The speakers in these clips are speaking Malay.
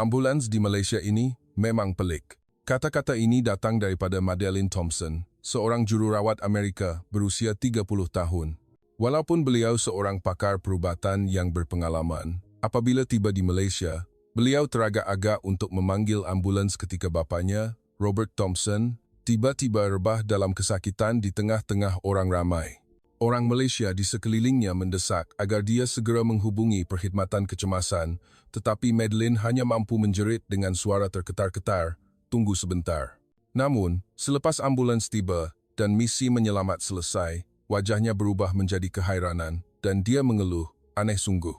Ambulans di Malaysia ini memang pelik. Kata-kata ini datang daripada Madeleine Thompson, seorang jururawat Amerika berusia 30 tahun. Walaupun beliau seorang pakar perubatan yang berpengalaman, apabila tiba di Malaysia, beliau teragak-agak untuk memanggil ambulans ketika bapanya, Robert Thompson, tiba-tiba rebah dalam kesakitan di tengah-tengah orang ramai. Orang Malaysia di sekelilingnya mendesak agar dia segera menghubungi perkhidmatan kecemasan, tetapi Madeleine hanya mampu menjerit dengan suara terketar-ketar, "Tunggu sebentar." Namun, selepas ambulans tiba dan misi menyelamat selesai, wajahnya berubah menjadi kehairanan dan dia mengeluh, "Aneh sungguh.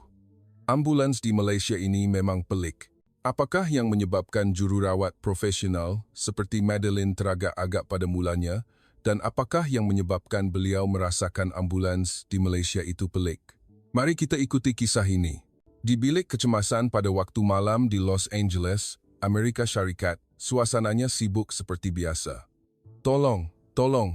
Ambulans di Malaysia ini memang pelik. Apakah yang menyebabkan jururawat profesional seperti Madeleine teragak-agak pada mulanya, dan apakah yang menyebabkan beliau merasakan ambulans di Malaysia itu pelik? Mari kita ikuti kisah ini. Di bilik kecemasan pada waktu malam di Los Angeles, Amerika Syarikat, suasananya sibuk seperti biasa. Tolong,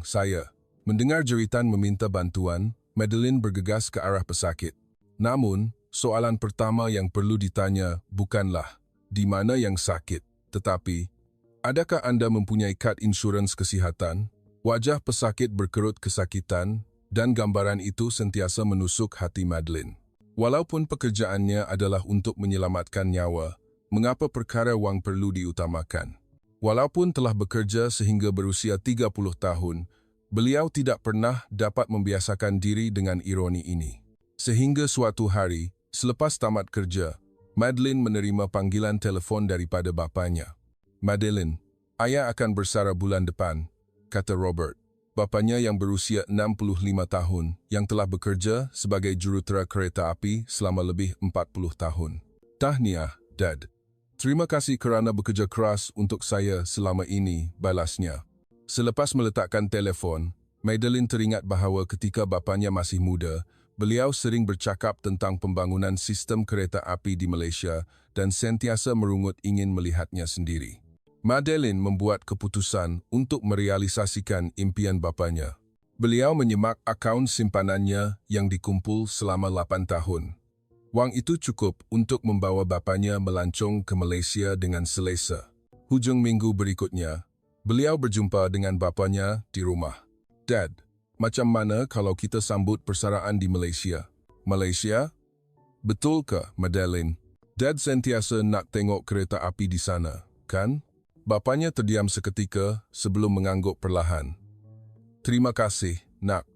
saya." Mendengar jeritan meminta bantuan, Madeleine bergegas ke arah pesakit. Namun, soalan pertama yang perlu ditanya bukanlah, "Di mana yang sakit?" tetapi, "Adakah Anda mempunyai kad insurans kesihatan?" Wajah pesakit berkerut kesakitan dan gambaran itu sentiasa menusuk hati Madeleine. Walaupun pekerjaannya adalah untuk menyelamatkan nyawa, mengapa perkara wang perlu diutamakan? Walaupun telah bekerja sehingga berusia 30 tahun, beliau tidak pernah dapat membiasakan diri dengan ironi ini. Sehingga suatu hari, selepas tamat kerja, Madeleine menerima panggilan telefon daripada bapanya. "Madeleine, ayah akan bersara bulan depan," kata Robert. Bapanya yang berusia 65 tahun, yang telah bekerja sebagai jurutera kereta api selama lebih 40 tahun. "Tahniah, Dad. Terima kasih kerana bekerja keras untuk saya selama ini," balasnya. Selepas meletakkan telefon, Madeleine teringat bahawa ketika bapanya masih muda, beliau sering bercakap tentang pembangunan sistem kereta api di Malaysia dan sentiasa merungut ingin melihatnya sendiri. Madeleine membuat keputusan untuk merealisasikan impian bapanya. Beliau menyemak akaun simpanannya yang dikumpul selama 8 tahun. Wang itu cukup untuk membawa bapanya melancong ke Malaysia dengan selesa. Hujung minggu berikutnya, beliau berjumpa dengan bapanya di rumah. "Dad, macam mana kalau kita sambut persaraan di Malaysia?" "Malaysia? Betul ke, Madeleine? Dad sentiasa nak tengok kereta api di sana, kan?" Bapanya terdiam seketika sebelum mengangguk perlahan. "Terima kasih, nak.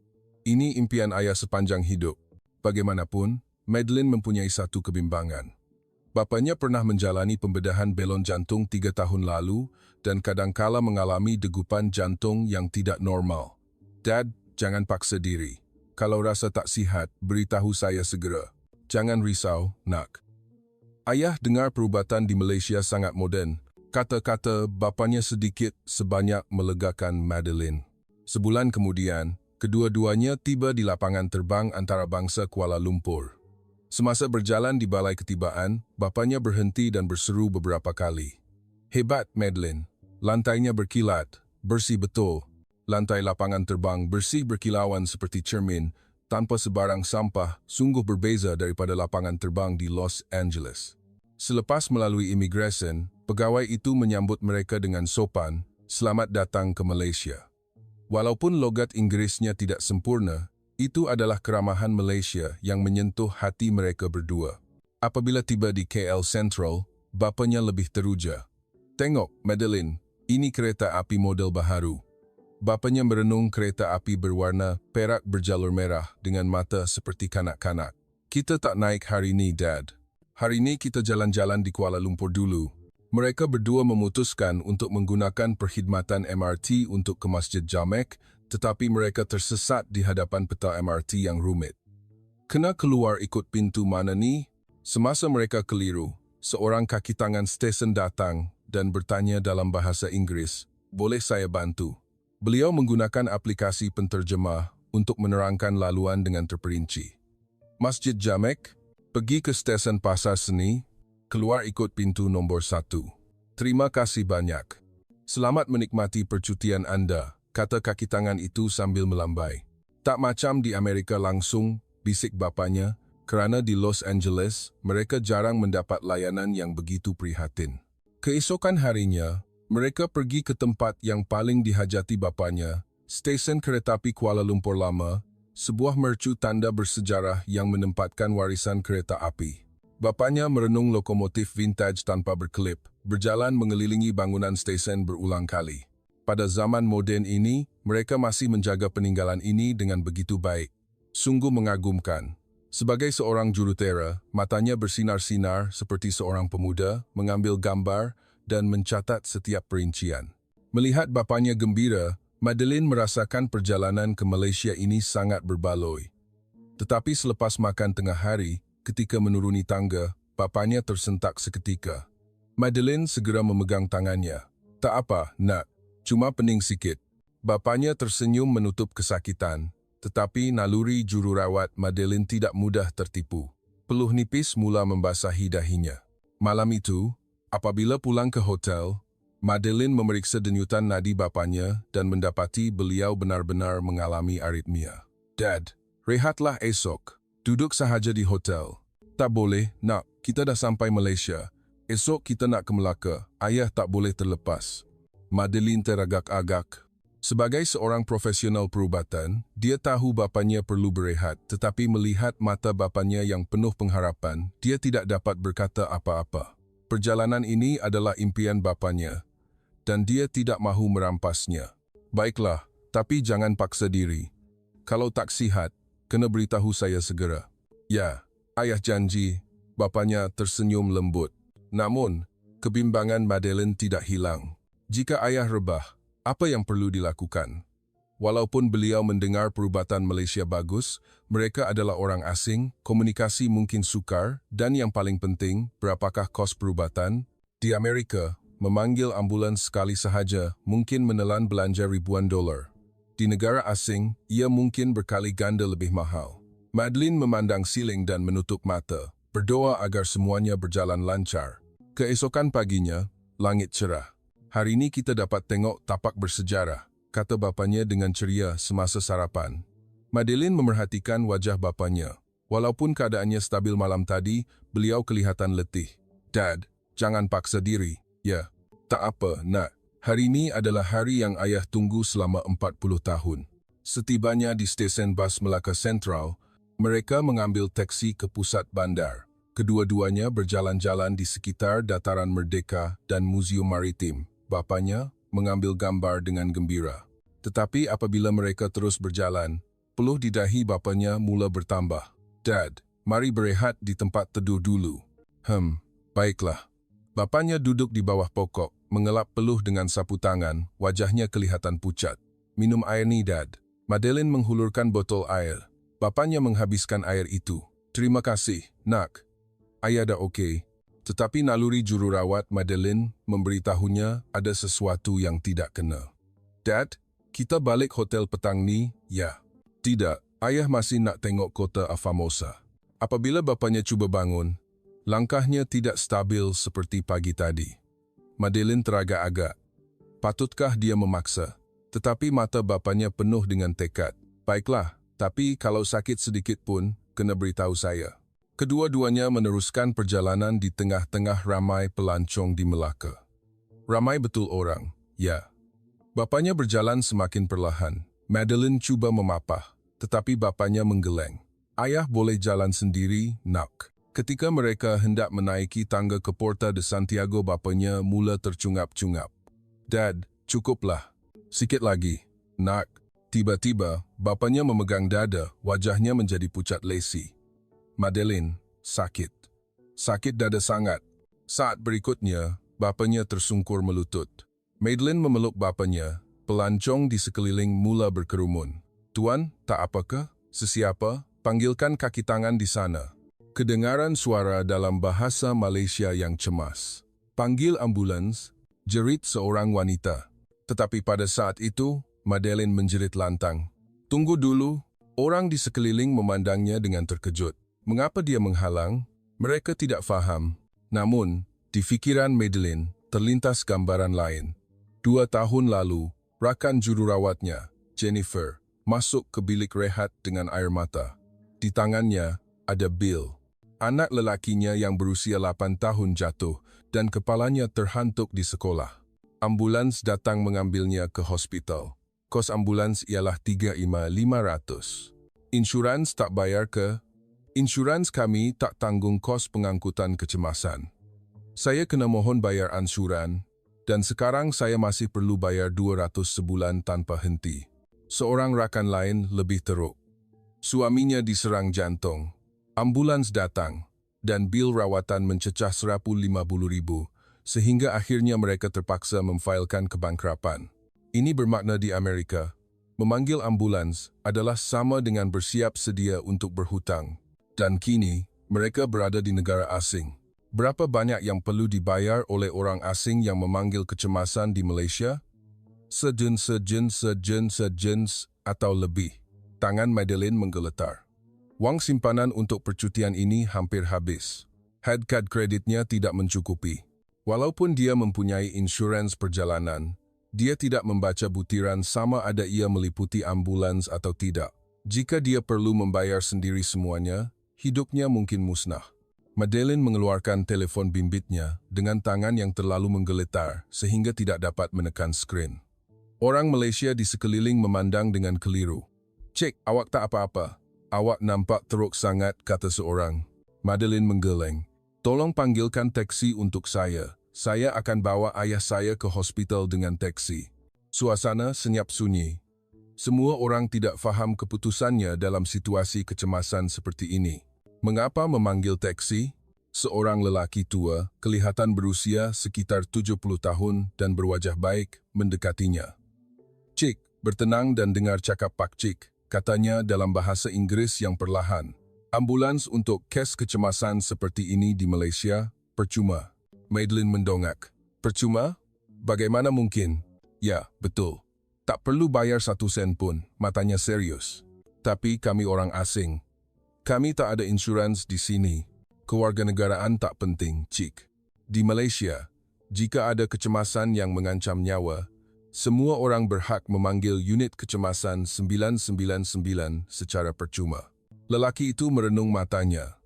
Ini impian ayah sepanjang hidup." Bagaimanapun, Madeleine mempunyai satu kebimbangan. Bapanya pernah menjalani pembedahan belon jantung 3 tahun lalu dan kadangkala mengalami degupan jantung yang tidak normal. "Dad, jangan paksa diri. Kalau rasa tak sihat, beritahu saya segera. Jangan risau, nak." "Ayah dengar perubatan di Malaysia sangat moden." Kata-kata bapanya sedikit sebanyak melegakan Madeleine. Sebulan kemudian, kedua-duanya tiba di lapangan terbang antarabangsa Kuala Lumpur. Semasa berjalan di balai ketibaan, bapanya berhenti dan berseru beberapa kali. "Hebat, Madeleine. Lantainya berkilat, bersih betul. Lantai lapangan terbang bersih berkilauan seperti cermin, tanpa sebarang sampah, sungguh berbeza daripada lapangan terbang di Los Angeles." Selepas melalui imigresen, pegawai itu menyambut mereka dengan sopan, "Selamat datang ke Malaysia." Walaupun logat Inggrisnya tidak sempurna, itu adalah keramahan Malaysia yang menyentuh hati mereka berdua. Apabila tiba di KL Central, bapanya lebih teruja. "Tengok, Madeleine, ini kereta api model baharu." Bapanya merenung kereta api berwarna perak berjalur merah dengan mata seperti kanak-kanak. "Kita tak naik hari ini, Dad. Hari ini kita jalan-jalan di Kuala Lumpur dulu." Mereka berdua memutuskan untuk menggunakan perkhidmatan MRT untuk ke Masjid Jamek, tetapi mereka tersesat di hadapan peta MRT yang rumit. "Kena keluar ikut pintu mana ni?" Semasa mereka keliru, seorang kaki tangan stesen datang dan bertanya dalam bahasa Inggris, "Boleh saya bantu?" Beliau menggunakan aplikasi penterjemah untuk menerangkan laluan dengan terperinci. "Masjid Jamek, pergi ke stesen Pasar Seni, keluar ikut pintu nombor 1. Terima kasih banyak. Selamat menikmati percutian Anda," kata kaki tangan itu sambil melambai. "Tak macam di Amerika langsung," bisik bapanya, kerana di Los Angeles, mereka jarang mendapat layanan yang begitu prihatin. Keesokan harinya, mereka pergi ke tempat yang paling dihajati bapanya, stesen kereta api Kuala Lumpur Lama, sebuah mercu tanda bersejarah yang menempatkan warisan kereta api. Bapanya merenung lokomotif vintage tanpa berkelip, berjalan mengelilingi bangunan stesen berulang kali. Pada zaman moden ini, mereka masih menjaga peninggalan ini dengan begitu baik. Sungguh mengagumkan. Sebagai seorang jurutera, matanya bersinar-sinar seperti seorang pemuda, mengambil gambar dan mencatat setiap perincian. Melihat bapanya gembira, Madeline merasakan perjalanan ke Malaysia ini sangat berbaloi. Tetapi selepas makan tengah hari, ketika menuruni tangga, bapanya tersentak seketika. Madeline segera memegang tangannya. "Tak apa, nak. Cuma pening sikit." Bapanya tersenyum menutup kesakitan. Tetapi naluri jururawat Madeline tidak mudah tertipu. Peluh nipis mula membasahi dahinya. Malam itu, apabila pulang ke hotel, Madeline memeriksa denyutan nadi bapanya dan mendapati beliau benar-benar mengalami aritmia. "Dad, rehatlah esok. Duduk sahaja di hotel." "Tak boleh, nak. Kita dah sampai Malaysia. Esok kita nak ke Melaka. Ayah tak boleh terlepas." Madeline teragak-agak. Sebagai seorang profesional perubatan, dia tahu bapanya perlu berehat, tetapi melihat mata bapanya yang penuh pengharapan, dia tidak dapat berkata apa-apa. Perjalanan ini adalah impian bapanya, dan dia tidak mahu merampasnya. "Baiklah, tapi jangan paksa diri. Kalau tak sihat, kena beritahu saya segera." "Ya, ayah janji." Bapanya tersenyum lembut. Namun, kebimbangan Madeline tidak hilang. Jika ayah rebah, apa yang perlu dilakukan? Walaupun beliau mendengar perubatan Malaysia bagus, mereka adalah orang asing, komunikasi mungkin sukar, dan yang paling penting, berapakah kos perubatan? Di Amerika, memanggil ambulans sekali sahaja mungkin menelan belanja ribuan dolar. Di negara asing, ia mungkin berkali ganda lebih mahal. Madeline memandang siling dan menutup mata, berdoa agar semuanya berjalan lancar. Keesokan paginya, langit cerah. "Hari ini kita dapat tengok tapak bersejarah," kata bapanya dengan ceria semasa sarapan. Madeline memerhatikan wajah bapanya. Walaupun keadaannya stabil malam tadi, beliau kelihatan letih. "Dad, jangan paksa diri." "Ya, tak apa, nak. Hari ini adalah hari yang ayah tunggu selama 40 tahun." Setibanya di stesen bas Melaka Sentral, mereka mengambil teksi ke pusat bandar. Kedua-duanya berjalan-jalan di sekitar Dataran Merdeka dan Museum Maritim. Bapanya mengambil gambar dengan gembira. Tetapi apabila mereka terus berjalan, peluh di dahi bapanya mula bertambah. "Dad, mari berehat di tempat teduh dulu." Baiklah." Bapanya duduk di bawah pokok, mengelap peluh dengan sapu tangan, wajahnya kelihatan pucat. "Minum air ni, Dad." Madeline menghulurkan botol air. Bapanya menghabiskan air itu. "Terima kasih, nak. Ayah dah okey." Tetapi naluri jururawat Madeline memberitahunya ada sesuatu yang tidak kena. "Dad, kita balik hotel petang ni, ya?" "Tidak, ayah masih nak tengok kota Afamosa." Apabila bapanya cuba bangun, langkahnya tidak stabil seperti pagi tadi. Madeline teragak-agak. Patutkah dia memaksa? Tetapi mata bapanya penuh dengan tekad. "Baiklah, tapi kalau sakit sedikit pun, kena beritahu saya." Kedua-duanya meneruskan perjalanan di tengah-tengah ramai pelancong di Melaka. Ramai betul orang, ya. Bapanya berjalan semakin perlahan. Madeline cuba memapah, tetapi bapanya menggeleng. "Ayah boleh jalan sendiri, nak." Ketika mereka hendak menaiki tangga ke Porta de Santiago, bapanya mula tercungap-cungap. "Dad, cukuplah. Sikit lagi, nak." Tiba-tiba, bapanya memegang dada, wajahnya menjadi pucat lesi. Madeline, sakit. Sakit dada sangat. Saat berikutnya, bapanya tersungkur melutut. Madeline memeluk bapanya. Pelancong di sekeliling mula berkerumun. "Tuan, tak apakah? Sesiapa? Panggilkan kaki tangan di sana." Kedengaran suara dalam bahasa Malaysia yang cemas. "Panggil ambulans," jerit seorang wanita. Tetapi pada saat itu, Madeline menjerit lantang. "Tunggu dulu." Orang di sekeliling memandangnya dengan terkejut. Mengapa dia menghalang? Mereka tidak faham. Namun, di fikiran Madeline terlintas gambaran lain. 2 tahun lalu, rakan jururawatnya, Jennifer, masuk ke bilik rehat dengan air mata. Di tangannya, ada Bill. Anak lelakinya yang berusia 8 tahun jatuh dan kepalanya terhantuk di sekolah. Ambulans datang mengambilnya ke hospital. Kos ambulans ialah 35,500. Insurans tak bayar ke? Insurans kami tak tanggung kos pengangkutan kecemasan. Saya kena mohon bayar ansuran dan sekarang saya masih perlu bayar 200 sebulan tanpa henti. Seorang rakan lain lebih teruk. Suaminya diserang jantung. Ambulans datang dan bil rawatan mencecah $150,000 sehingga akhirnya mereka terpaksa memfailkan kebangkrapan. Ini bermakna di Amerika, memanggil ambulans adalah sama dengan bersiap sedia untuk berhutang. Dan kini, mereka berada di negara asing. Berapa banyak yang perlu dibayar oleh orang asing yang memanggil kecemasan di Malaysia? Sejen atau lebih. Tangan Madeline menggeletar. Wang simpanan untuk percutian ini hampir habis. Kad kreditnya tidak mencukupi. Walaupun dia mempunyai insurans perjalanan, dia tidak membaca butiran sama ada ia meliputi ambulans atau tidak. Jika dia perlu membayar sendiri semuanya, hidupnya mungkin musnah. Madeline mengeluarkan telefon bimbitnya dengan tangan yang terlalu menggeletar sehingga tidak dapat menekan skrin. Orang Malaysia di sekeliling memandang dengan keliru. "Cik, awak tak apa-apa. Awak nampak teruk sangat," kata seorang. Madeline menggeleng. "Tolong panggilkan teksi untuk saya. Saya akan bawa ayah saya ke hospital dengan teksi." Suasana senyap sunyi. Semua orang tidak faham keputusannya dalam situasi kecemasan seperti ini. Mengapa memanggil teksi? Seorang lelaki tua, kelihatan berusia sekitar 70 tahun dan berwajah baik, mendekatinya. "Cik, bertenang dan dengar cakap Pak Cik," katanya dalam bahasa Inggris yang perlahan. "Ambulans untuk kes kecemasan seperti ini di Malaysia, percuma." Madeline mendongak. "Percuma? Bagaimana mungkin?" "Ya, betul. Tak perlu bayar 1 sen pun," matanya serius. "Tapi kami orang asing. Kami tak ada insurans di sini. Kewarganegaraan tak penting, Cik. Di Malaysia, jika ada kecemasan yang mengancam nyawa, semua orang berhak memanggil unit kecemasan 999 secara percuma." Lelaki itu merenung matanya.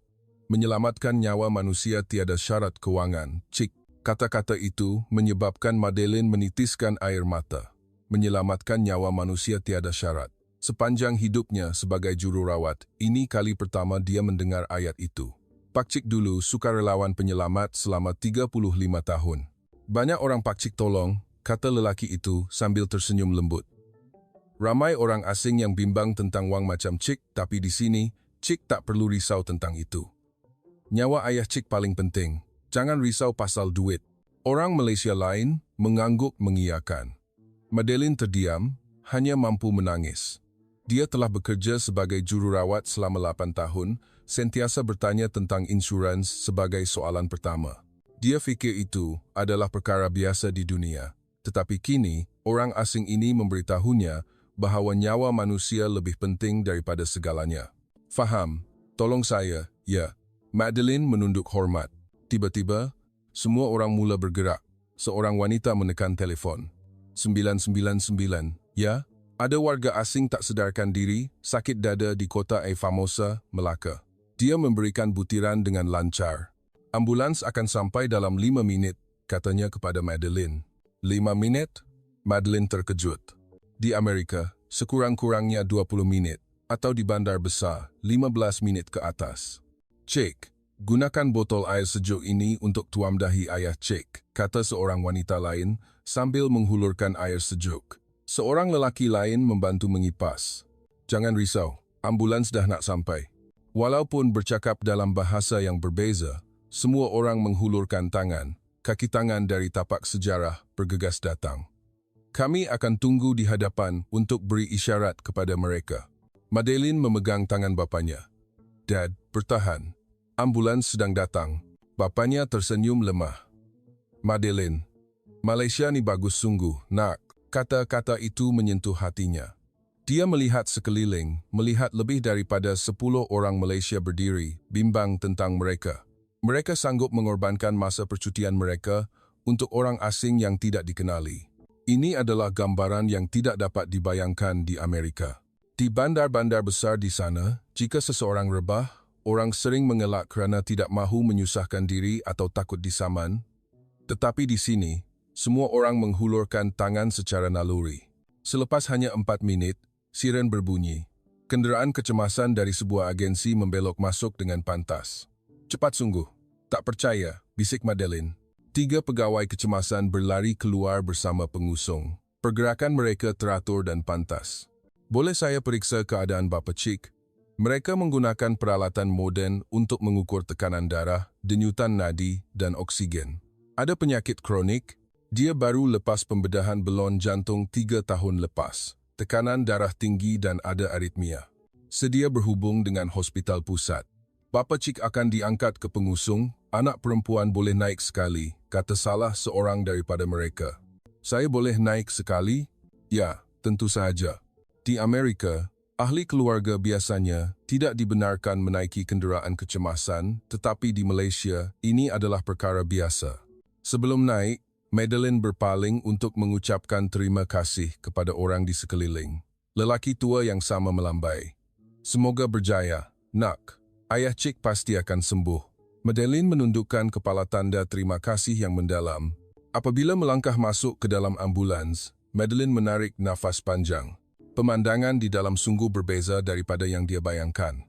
"Menyelamatkan nyawa manusia tiada syarat kewangan, Cik." Kata-kata itu menyebabkan Madeline menitiskan air mata. Menyelamatkan nyawa manusia tiada syarat. Sepanjang hidupnya sebagai jururawat, ini kali pertama dia mendengar ayat itu. Pak Cik dulu sukarelawan penyelamat selama 35 tahun. "Banyak orang Pak Cik tolong," kata lelaki itu sambil tersenyum lembut. "Ramai orang asing yang bimbang tentang wang macam Cik, tapi di sini, Cik tak perlu risau tentang itu. Nyawa ayah Cik paling penting. Jangan risau pasal duit." Orang Malaysia lain mengangguk mengiyakan. Madeline terdiam, hanya mampu menangis. Dia telah bekerja sebagai jururawat selama 8 tahun, sentiasa bertanya tentang insurans sebagai soalan pertama. Dia fikir itu adalah perkara biasa di dunia. Tetapi kini, orang asing ini memberitahunya bahawa nyawa manusia lebih penting daripada segalanya. "Faham, tolong saya, ya." Madeline menunduk hormat. Tiba-tiba, semua orang mula bergerak. Seorang wanita menekan telefon. 999, "Ya?" Ada warga asing tak sedarkan diri, sakit dada di kota Famosa, Melaka. Dia memberikan butiran dengan lancar. "Ambulans akan sampai dalam 5 minit, katanya kepada Madeline. 5 minit? Madeline terkejut. Di Amerika, sekurang-kurangnya 20 minit, atau di bandar besar, 15 minit ke atas. "Cik, gunakan botol air sejuk ini untuk tuam dahi ayah Cik," kata seorang wanita lain sambil menghulurkan air sejuk. Seorang lelaki lain membantu mengipas. "Jangan risau, ambulans dah nak sampai." Walaupun bercakap dalam bahasa yang berbeza, semua orang menghulurkan tangan. Kaki tangan dari tapak sejarah bergegas datang. "Kami akan tunggu di hadapan untuk beri isyarat kepada mereka." Madeline memegang tangan bapanya. "Dad, bertahan. Ambulans sedang datang." Bapanya tersenyum lemah. "Madeline, Malaysia ni bagus sungguh, nak." Kata-kata itu menyentuh hatinya. Dia melihat sekeliling, melihat lebih daripada 10 orang Malaysia berdiri, bimbang tentang mereka. Mereka sanggup mengorbankan masa percutian mereka untuk orang asing yang tidak dikenali. Ini adalah gambaran yang tidak dapat dibayangkan di Amerika. Di bandar-bandar besar di sana, jika seseorang rebah, orang sering mengelak kerana tidak mahu menyusahkan diri atau takut disaman. Tetapi di sini, semua orang menghulurkan tangan secara naluri. Selepas hanya 4 minit, siren berbunyi. Kenderaan kecemasan dari sebuah agensi membelok masuk dengan pantas. Cepat sungguh. Tak percaya, bisik Madeline. 3 pegawai kecemasan berlari keluar bersama pengusung. Pergerakan mereka teratur dan pantas. Boleh saya periksa keadaan Bapa Chick? Mereka menggunakan peralatan moden untuk mengukur tekanan darah, denyutan nadi, dan oksigen. Ada penyakit kronik. Dia baru lepas pembedahan belon jantung 3 tahun lepas. Tekanan darah tinggi dan ada aritmia. Sedia berhubung dengan hospital pusat. Bapa Chick akan diangkat ke pengusung. Anak perempuan boleh naik sekali, kata salah seorang daripada mereka. Saya boleh naik sekali? Ya, tentu saja. Di Amerika, ahli keluarga biasanya tidak dibenarkan menaiki kenderaan kecemasan, tetapi di Malaysia, ini adalah perkara biasa. Sebelum naik, Madeline berpaling untuk mengucapkan terima kasih kepada orang di sekeliling. Lelaki tua yang sama melambai. Semoga berjaya, nak. Ayah Chick pasti akan sembuh. Madeline menundukkan kepala tanda terima kasih yang mendalam. Apabila melangkah masuk ke dalam ambulans, Madeline menarik nafas panjang. Pemandangan di dalam sungguh berbeza daripada yang dia bayangkan.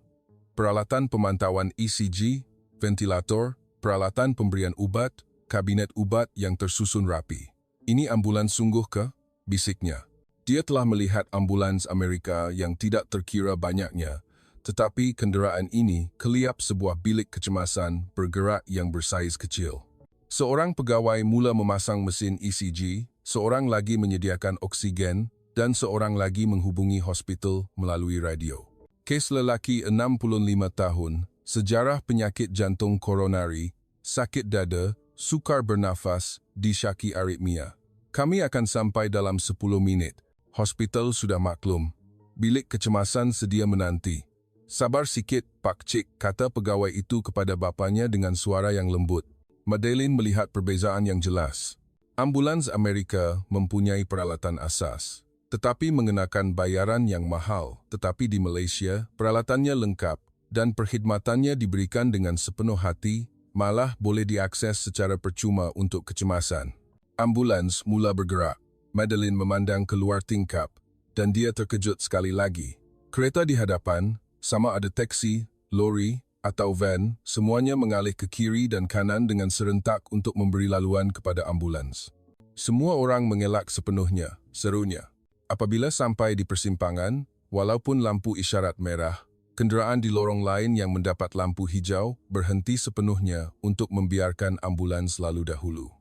Peralatan pemantauan ECG, ventilator, peralatan pemberian ubat, kabinet ubat yang tersusun rapi. Ini ambulans sungguh ke? Bisiknya. Dia telah melihat ambulans Amerika yang tidak terkira banyaknya, tetapi kenderaan ini keliap sebuah bilik kecemasan bergerak yang bersaiz kecil. Seorang pegawai mula memasang mesin ECG, seorang lagi menyediakan oksigen, dan seorang lagi menghubungi hospital melalui radio. Kes lelaki 65 tahun, sejarah penyakit jantung koronari, sakit dada, sukar bernafas, disyaki aritmia. Kami akan sampai dalam 10 minit. Hospital sudah maklum. Bilik kecemasan sedia menanti. Sabar sikit, Pak Chick, kata pegawai itu kepada bapanya dengan suara yang lembut. Madeline melihat perbezaan yang jelas. Ambulans Amerika mempunyai peralatan asas, tetapi mengenakan bayaran yang mahal. Tetapi di Malaysia, peralatannya lengkap dan perkhidmatannya diberikan dengan sepenuh hati, malah boleh diakses secara percuma untuk kecemasan. Ambulans mula bergerak. Madeline memandang keluar tingkap dan dia terkejut sekali lagi. Kereta di hadapan, sama ada taksi, lori, atau van, semuanya mengalih ke kiri dan kanan dengan serentak untuk memberi laluan kepada ambulans. Semua orang mengelak sepenuhnya, serunya. Apabila sampai di persimpangan, walaupun lampu isyarat merah, kenderaan di lorong lain yang mendapat lampu hijau berhenti sepenuhnya untuk membiarkan ambulans lalu dahulu.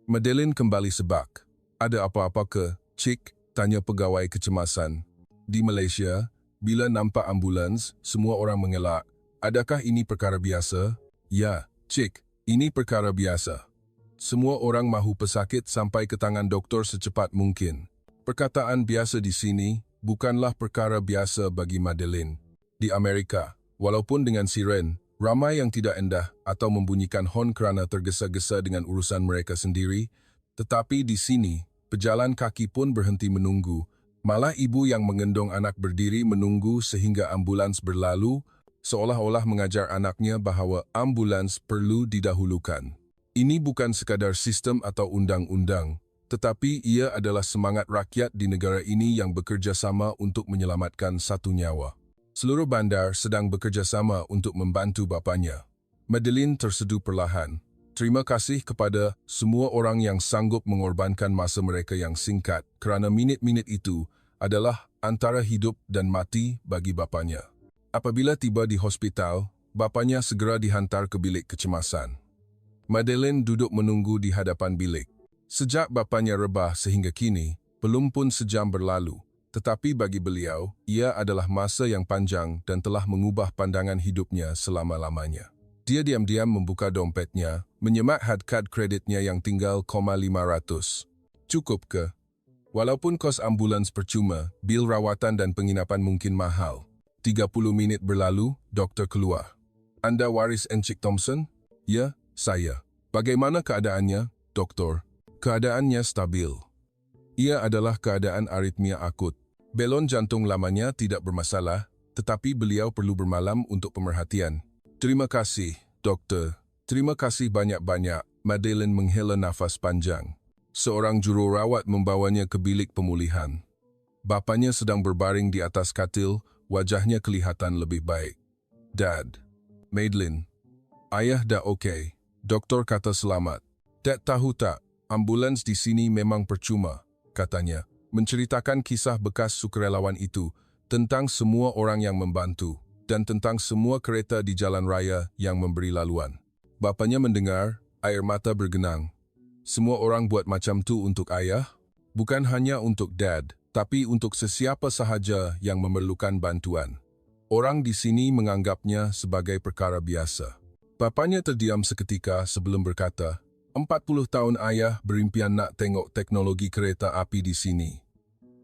Madeline kembali sebak. Ada apa-apa ke, Chick? Tanya pegawai kecemasan. Di Malaysia, bila nampak ambulans, semua orang mengelak. Adakah ini perkara biasa? Ya, Chick, ini perkara biasa. Semua orang mahu pesakit sampai ke tangan doktor secepat mungkin. Perkataan biasa di sini bukanlah perkara biasa bagi Madeline. Di Amerika, walaupun dengan siren, ramai yang tidak endah atau membunyikan hon kerana tergesa-gesa dengan urusan mereka sendiri, tetapi di sini, pejalan kaki pun berhenti menunggu. Malah ibu yang menggendong anak berdiri menunggu sehingga ambulans berlalu, seolah-olah mengajar anaknya bahawa ambulans perlu didahulukan. Ini bukan sekadar sistem atau undang-undang, tetapi ia adalah semangat rakyat di negara ini yang bekerjasama untuk menyelamatkan satu nyawa. Seluruh bandar sedang bekerjasama untuk membantu bapanya. Madeline terseduh perlahan. Terima kasih kepada semua orang yang sanggup mengorbankan masa mereka yang singkat kerana minit-minit itu adalah antara hidup dan mati bagi bapanya. Apabila tiba di hospital, bapanya segera dihantar ke bilik kecemasan. Madeline duduk menunggu di hadapan bilik. Sejak bapanya rebah sehingga kini, belum pun sejam berlalu. Tetapi bagi beliau, ia adalah masa yang panjang dan telah mengubah pandangan hidupnya selama-lamanya. Dia diam-diam membuka dompetnya, menyemak kad kreditnya yang tinggal 500. Cukup ke? Walaupun kos ambulans percuma, bil rawatan dan penginapan mungkin mahal. 30 minit berlalu, doktor keluar. Anda waris Encik Thompson? Ya, saya. Bagaimana keadaannya, doktor? Keadaannya stabil. Ia adalah keadaan aritmia akut. Belon jantung lamanya tidak bermasalah, tetapi beliau perlu bermalam untuk pemerhatian. Terima kasih, doktor. Terima kasih banyak-banyak. Madeline menghela nafas panjang. Seorang jururawat membawanya ke bilik pemulihan. Bapanya sedang berbaring di atas katil, wajahnya kelihatan lebih baik. Dad. Madeline. Ayah dah okey. Doktor kata selamat. Dad tahu tak, ambulans di sini memang percuma, katanya. Menceritakan kisah bekas sukarelawan itu, tentang semua orang yang membantu, dan tentang semua kereta di jalan raya yang memberi laluan. Bapanya mendengar, air mata bergenang. Semua orang buat macam tu untuk ayah, bukan hanya untuk Dad, tapi untuk sesiapa sahaja yang memerlukan bantuan. Orang di sini menganggapnya sebagai perkara biasa. Bapanya terdiam seketika sebelum berkata, 40 tahun ayah berimpian nak tengok teknologi kereta api di sini.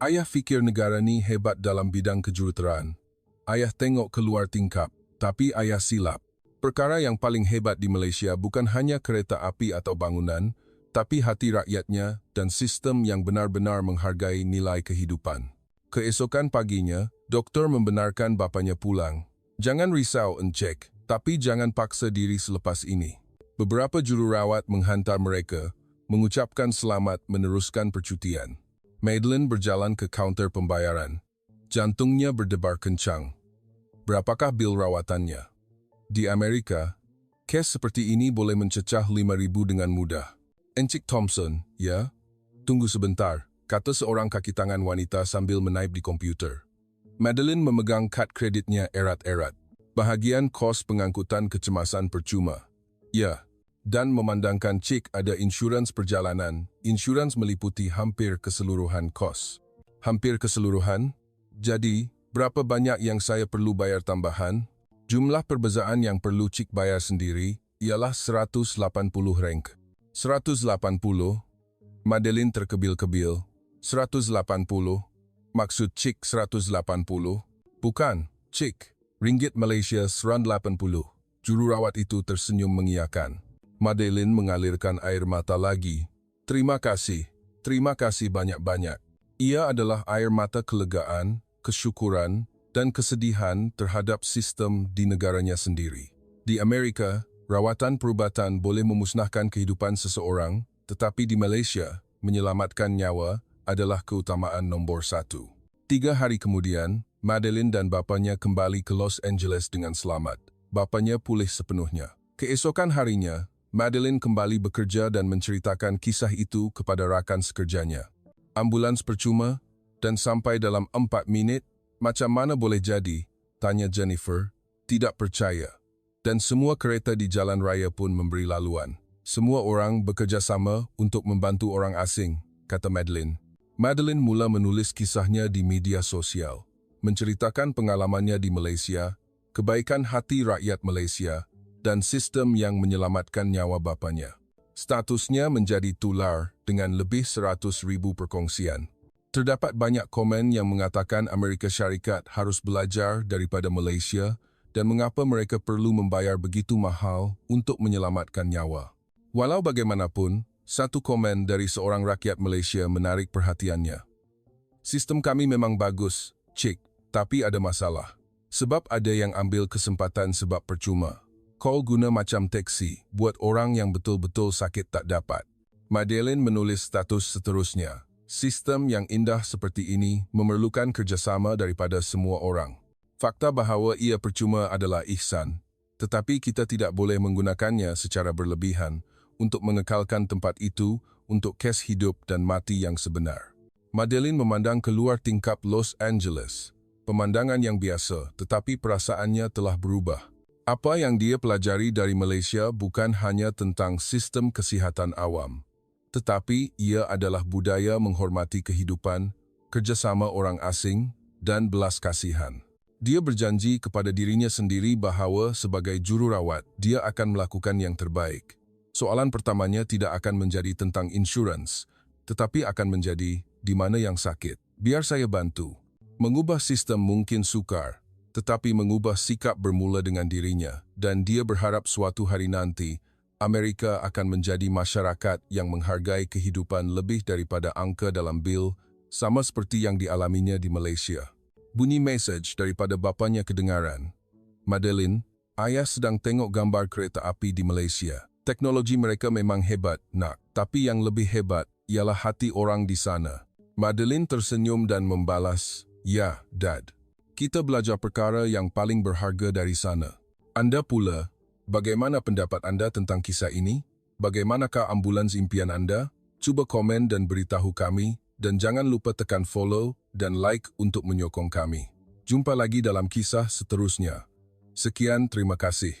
Ayah fikir negara ni hebat dalam bidang kejuruteraan. Ayah tengok keluar tingkap, tapi ayah silap. Perkara yang paling hebat di Malaysia bukan hanya kereta api atau bangunan, tapi hati rakyatnya dan sistem yang benar-benar menghargai nilai kehidupan. Keesokan paginya, doktor membenarkan bapanya pulang. Jangan risau, Encik, tapi jangan paksa diri selepas ini. Beberapa jururawat menghantar mereka, mengucapkan selamat meneruskan percutian. Madeline berjalan ke kaunter pembayaran. Jantungnya berdebar kencang. Berapakah bil rawatannya? Di Amerika, kes seperti ini boleh mencecah 5,000 dengan mudah. Encik Thompson, ya? Tunggu sebentar, kata seorang kaki tangan wanita sambil menaip di komputer. Madeline memegang kad kreditnya erat-erat. Bahagian kos pengangkutan kecemasan percuma. Ya, dan memandangkan cik ada insurans perjalanan, insurans meliputi hampir keseluruhan kos. Hampir keseluruhan? Jadi, berapa banyak yang saya perlu bayar tambahan? Jumlah perbezaan yang perlu cik bayar sendiri ialah 180 rank. 180? Madeline terkebil-kebil. 180? Maksud cik 180? Bukan, cik. Ringgit Malaysia 180. Jururawat itu tersenyum mengiyakan. Madeline mengalirkan air mata lagi. Terima kasih banyak-banyak. Ia adalah air mata kelegaan, kesyukuran, dan kesedihan terhadap sistem di negaranya sendiri. Di Amerika, rawatan perubatan boleh memusnahkan kehidupan seseorang, tetapi di Malaysia, menyelamatkan nyawa adalah keutamaan nombor 1. 3 hari kemudian, Madeline dan bapanya kembali ke Los Angeles dengan selamat. Bapanya pulih sepenuhnya. Keesokan harinya, Madeline kembali bekerja dan menceritakan kisah itu kepada rakan sekerjanya. Ambulans percuma, dan sampai dalam 4 minit, macam mana boleh jadi? Tanya Jennifer, tidak percaya. Dan semua kereta di jalan raya pun memberi laluan. Semua orang bekerjasama untuk membantu orang asing, kata Madeline. Madeline mula menulis kisahnya di media sosial. Menceritakan pengalamannya di Malaysia, kebaikan hati rakyat Malaysia, dan sistem yang menyelamatkan nyawa bapanya. Statusnya menjadi tular dengan lebih 100,000 perkongsian. Terdapat banyak komen yang mengatakan Amerika Syarikat harus belajar daripada Malaysia dan mengapa mereka perlu membayar begitu mahal untuk menyelamatkan nyawa. Walau bagaimanapun, satu komen dari seorang rakyat Malaysia menarik perhatiannya. Sistem kami memang bagus, cik. Tapi ada masalah. Sebab ada yang ambil kesempatan sebab percuma. Call guna macam teksi, buat orang yang betul-betul sakit tak dapat. Madeline menulis status seterusnya. Sistem yang indah seperti ini memerlukan kerjasama daripada semua orang. Fakta bahawa ia percuma adalah ihsan. Tetapi kita tidak boleh menggunakannya secara berlebihan untuk mengekalkan tempat itu untuk kes hidup dan mati yang sebenar. Madeline memandang keluar tingkap Los Angeles. Pemandangan yang biasa, tetapi perasaannya telah berubah. Apa yang dia pelajari dari Malaysia bukan hanya tentang sistem kesihatan awam, tetapi ia adalah budaya menghormati kehidupan, kerjasama orang asing, dan belas kasihan. Dia berjanji kepada dirinya sendiri bahawa sebagai jururawat, dia akan melakukan yang terbaik. Soalan pertamanya tidak akan menjadi tentang insurans, tetapi akan menjadi di mana yang sakit. Biar saya bantu. Mengubah sistem mungkin sukar, tetapi mengubah sikap bermula dengan dirinya, dan dia berharap suatu hari nanti, Amerika akan menjadi masyarakat yang menghargai kehidupan lebih daripada angka dalam bil, sama seperti yang dialaminya di Malaysia. Bunyi mesej daripada bapanya kedengaran. Madeline, Ayah sedang tengok gambar kereta api di Malaysia. Teknologi mereka memang hebat, nak. Tapi yang lebih hebat ialah hati orang di sana. Madeline tersenyum dan membalas, "Ya, Dad. Kita belajar perkara yang paling berharga dari sana." Anda pula, bagaimana pendapat anda tentang kisah ini? Bagaimanakah ambulans impian anda? Cuba komen dan beritahu kami. Dan jangan lupa tekan follow dan like untuk menyokong kami. Jumpa lagi dalam kisah seterusnya. Sekian, terima kasih.